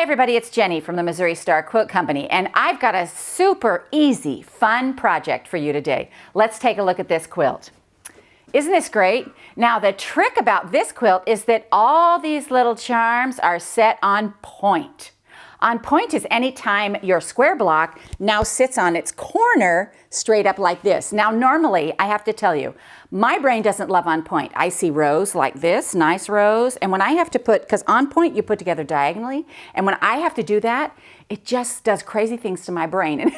everybody, it's Jenny from the Missouri Star Quilt Company, and I've got a super easy, fun project for you today. Let's take a look at this quilt. Isn't this great? Now, the trick about this quilt is that all these little charms are set on point. On point is any time your square block now sits on its corner straight up like this. Now, normally, I have to tell you, my brain doesn't love on point. I see rows like this, nice rows, and when I have to put, because on point you put together diagonally, and when I have to do that, it just does crazy things to my brain, and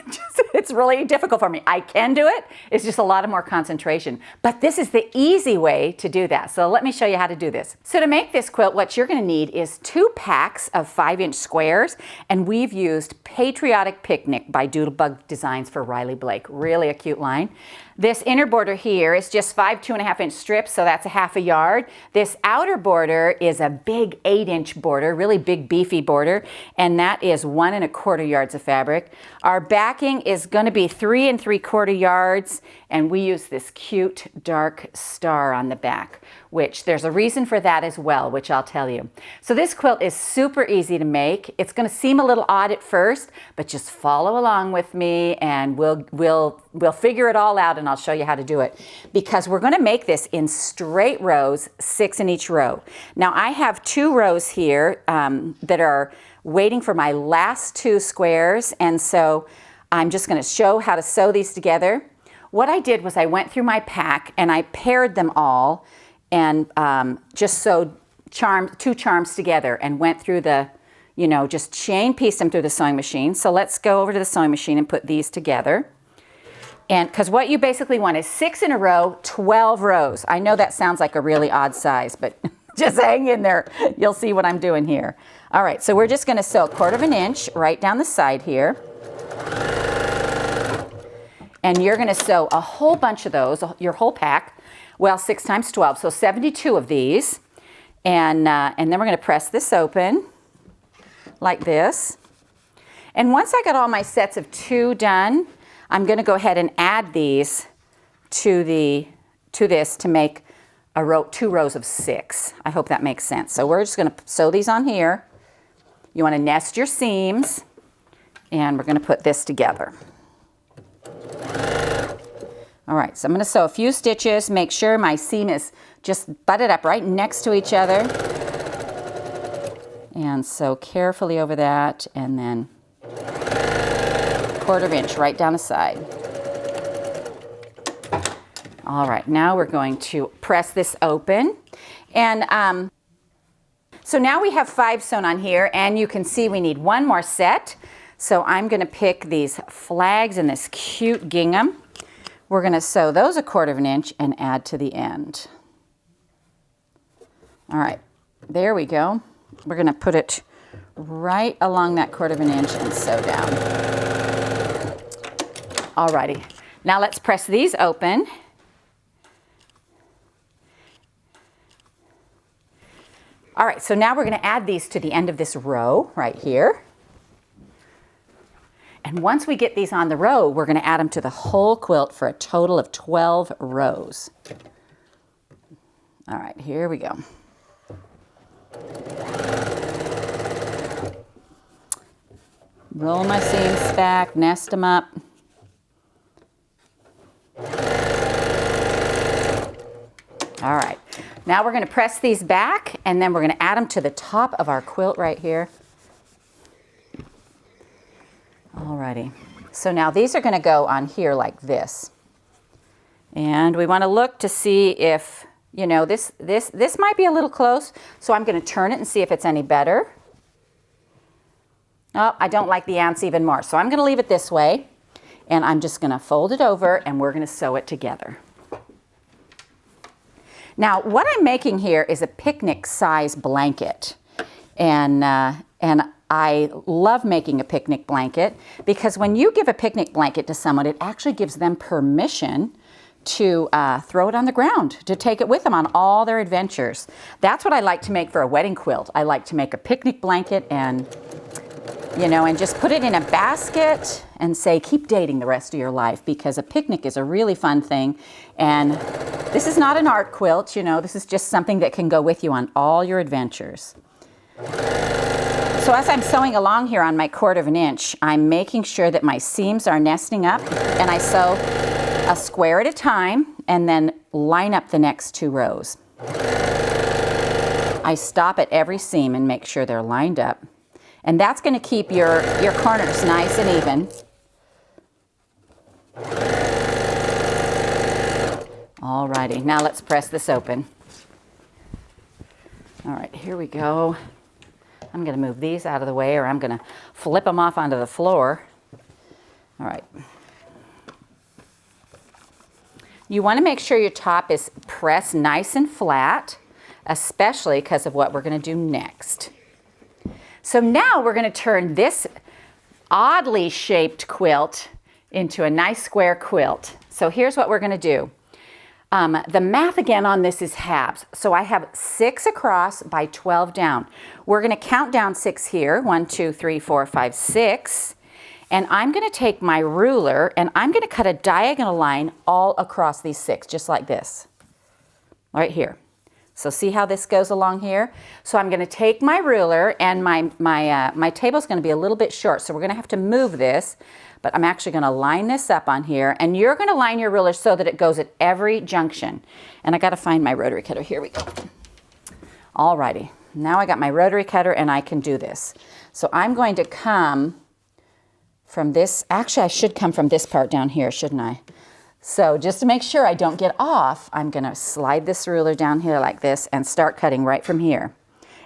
it's really difficult for me. I can do it, it's just a lot more concentration. But this is the easy way to do that, so let me show you how to do this. So to make this quilt, what you're gonna need is 2 packs of 5-inch squares, and we've used Patriotic Picnic by Doodlebug Designs for Riley Blake. Really a cute line. This inner border here is just 5 2.5-inch strips, so that's a ½ yard. This outer border is a big 8-inch border, really big beefy border, and that is 1 1/4 yards of fabric. Our backing is going to be 3 3/4 yards, and we use this cute dark star on the back, which there's a reason for that as well, which I'll tell you. So this quilt is super easy to make. It's going to seem a little odd at first, but just follow along with me and we'll figure it all out, and I'll show you how to do it, because we're going to make this in straight rows, 6 in each row. Now I have 2 rows here that are waiting for my last 2 squares, and so I'm just going to show how to sew these together. What I did was I went through my pack and I paired them all and just sewed 2 charms together and went through the, just chain pieced them through the sewing machine. So let's go over to the sewing machine and put these together. And because what you basically want is 6 in a row, 12 rows. I know that sounds like a really odd size, but just hang in there. You'll see what I'm doing here. All right, so we're just going to sew 1/4 inch right down the side here. And you're going to sew a whole bunch of those, your whole pack. Well, 6 times 12, so 72 of these. And then we're going to press this open like this. And once I got all my sets of 2 done, I'm going to go ahead and add these to this to make 2 rows of 6. I hope that makes sense. So we're just going to sew these on here. You want to nest your seams, and we're going to put this together. All right, so I'm going to sew a few stitches, make sure my seam is just butted up right next to each other. And sew carefully over that, and then 1/4 inch right down the side. All right, now we're going to press this open. And so now we have 5 sewn on here, and you can see we need 1 more set. So I'm going to pick these flags in this cute gingham. We're going to sew those 1/4 inch and add to the end. All right, there we go. We're going to put it right along that 1/4 inch and sew down. All righty, now let's press these open. All right, so now we're going to add these to the end of this row right here. And once we get these on the row, we're going to add them to the whole quilt for a total of 12 rows. All right, here we go. Roll my seams back, nest them up. All right, now we're going to press these back, and then we're going to add them to the top of our quilt right here. Alrighty, so now these are going to go on here like this, and we want to look to see if, this might be a little close, so I'm going to turn it and see if it's any better. Oh, I don't like the ants even more, so I'm going to leave it this way, and I'm just going to fold it over, and we're going to sew it together. Now, what I'm making here is a picnic size blanket, and I love making a picnic blanket because when you give a picnic blanket to someone, it actually gives them permission to throw it on the ground, to take it with them on all their adventures. That's what I like to make for a wedding quilt. I like to make a picnic blanket and just put it in a basket and say, keep dating the rest of your life, because a picnic is a really fun thing. And this is not an art quilt, this is just something that can go with you on all your adventures. So as I'm sewing along here on my 1/4 inch, I'm making sure that my seams are nesting up, and I sew a square at a time and then line up the next 2 rows. I stop at every seam and make sure they're lined up. And that's going to keep your corners nice and even. Alrighty, now let's press this open. All right, here we go. I'm going to move these out of the way, or I'm going to flip them off onto the floor. All right. You want to make sure your top is pressed nice and flat, especially because of what we're going to do next. So now we're going to turn this oddly shaped quilt into a nice square quilt. So here's what we're going to do. The math again on this is halves. So I have 6 across by 12 down. We're going to count down 6 here. 1, 2, 3, 4, 5, 6. And I'm going to take my ruler and I'm going to cut a diagonal line all across these 6, just like this, right here. So see how this goes along here? So I'm going to take my ruler, and my table's going to be a little bit short, so we're going to have to move this, but I'm actually going to line this up on here, and you're going to line your ruler so that it goes at every junction. And I got to find my rotary cutter. Here we go. Alrighty, now I got my rotary cutter and I can do this. So I'm going to come from this, actually I should come from this part down here, shouldn't I? So just to make sure I don't get off, I'm going to slide this ruler down here like this and start cutting right from here.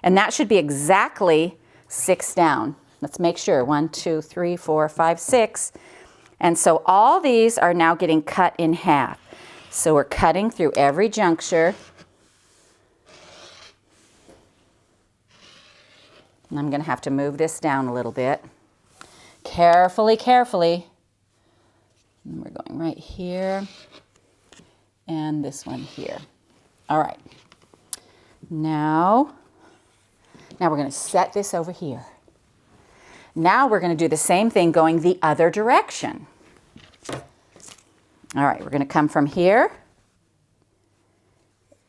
And that should be exactly 6 down. Let's make sure. 1, 2, 3, 4, 5, 6. And so all these are now getting cut in half. So we're cutting through every juncture. And I'm going to have to move this down a little bit. Carefully, carefully. And we're going right here and this one here. All right. Now we're going to set this over here. Now we're going to do the same thing going the other direction. All right, we're going to come from here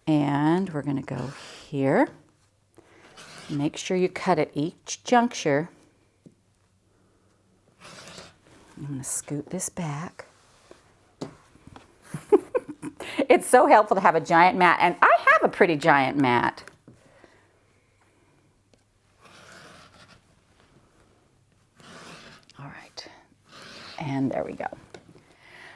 and we're going to go here. Make sure you cut at each juncture. I'm going to scoot this back. It's so helpful to have a giant mat, and I have a pretty giant mat. All right, and there we go.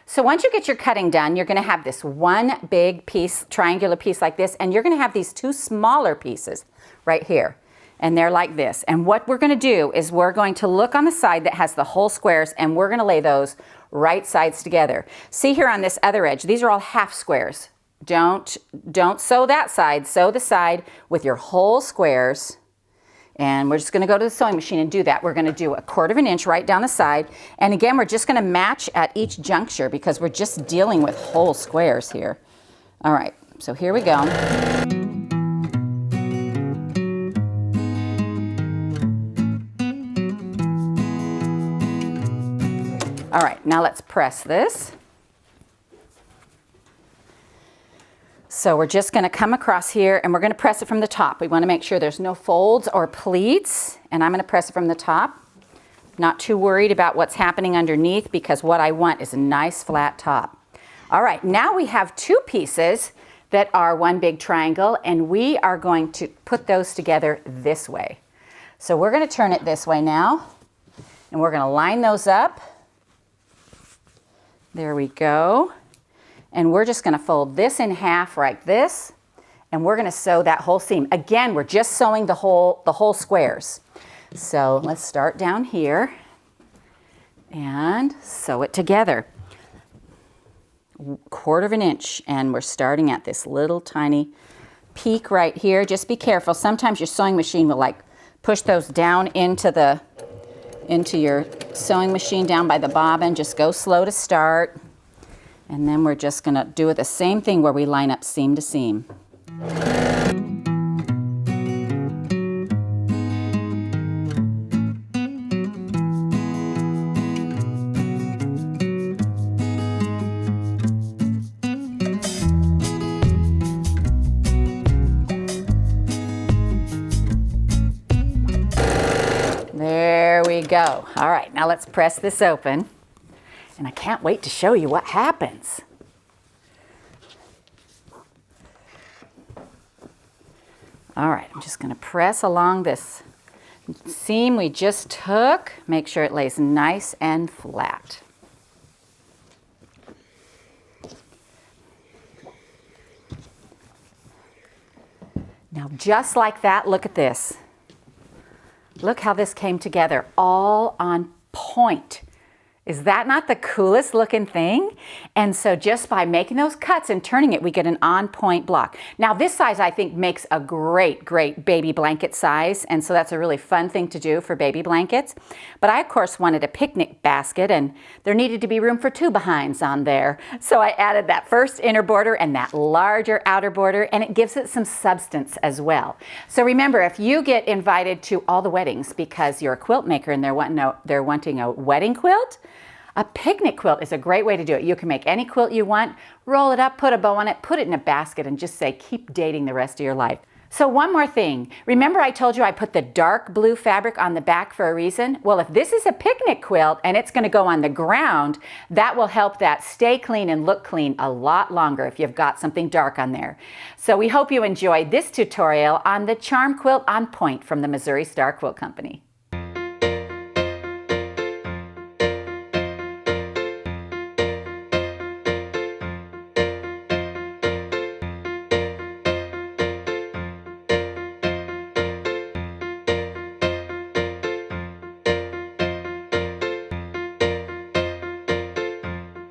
So once you get your cutting done, you're going to have this one big piece, triangular piece like this, and you're going to have these 2 smaller pieces right here. And they're like this. And what we're going to do is we're going to look on the side that has the whole squares, and we're going to lay those right sides together. See here on this other edge, these are all half squares. Don't sew that side, sew the side with your whole squares. And we're just going to go to the sewing machine and do that. We're going to do a 1/4 inch right down the side. And again, we're just going to match at each juncture because we're just dealing with whole squares here. All right, so here we go. All right, now let's press this. So we're just going to come across here and we're going to press it from the top. We want to make sure there's no folds or pleats, and I'm going to press it from the top. Not too worried about what's happening underneath because what I want is a nice flat top. All right, now we have 2 pieces that are one big triangle, and we are going to put those together this way. So we're going to turn it this way now, and we're going to line those up. There we go. And we're just going to fold this in half like this, and we're going to sew that whole seam. Again, we're just sewing the whole squares. So let's start down here and sew it together. 1/4 inch, and we're starting at this little tiny peak right here. Just be careful. Sometimes your sewing machine will like push those down into your sewing machine down by the bobbin. Just go slow to start. And then we're just going to do it the same thing where we line up seam to seam. go. All right, now let's press this open. And I can't wait to show you what happens. All right, I'm just going to press along this seam we just took. Make sure it lays nice and flat. Now, just like that, look at this. Look how this came together, all on point. Is that not the coolest looking thing? And so just by making those cuts and turning it, we get an on-point block. Now this size I think makes a great baby blanket size, and so that's a really fun thing to do for baby blankets. But I of course wanted a picnic basket, and there needed to be room for 2 behinds on there. So I added that first inner border and that larger outer border, and it gives it some substance as well. So remember, if you get invited to all the weddings because you're a quilt maker and they're wanting a wedding quilt, a picnic quilt is a great way to do it. You can make any quilt you want, roll it up, put a bow on it, put it in a basket, and just say, keep dating the rest of your life. So one more thing. Remember I told you I put the dark blue fabric on the back for a reason? Well, if this is a picnic quilt and it's going to go on the ground, that will help that stay clean and look clean a lot longer if you've got something dark on there. So we hope you enjoyed this tutorial on the Charm Quilt on Point from the Missouri Star Quilt Company.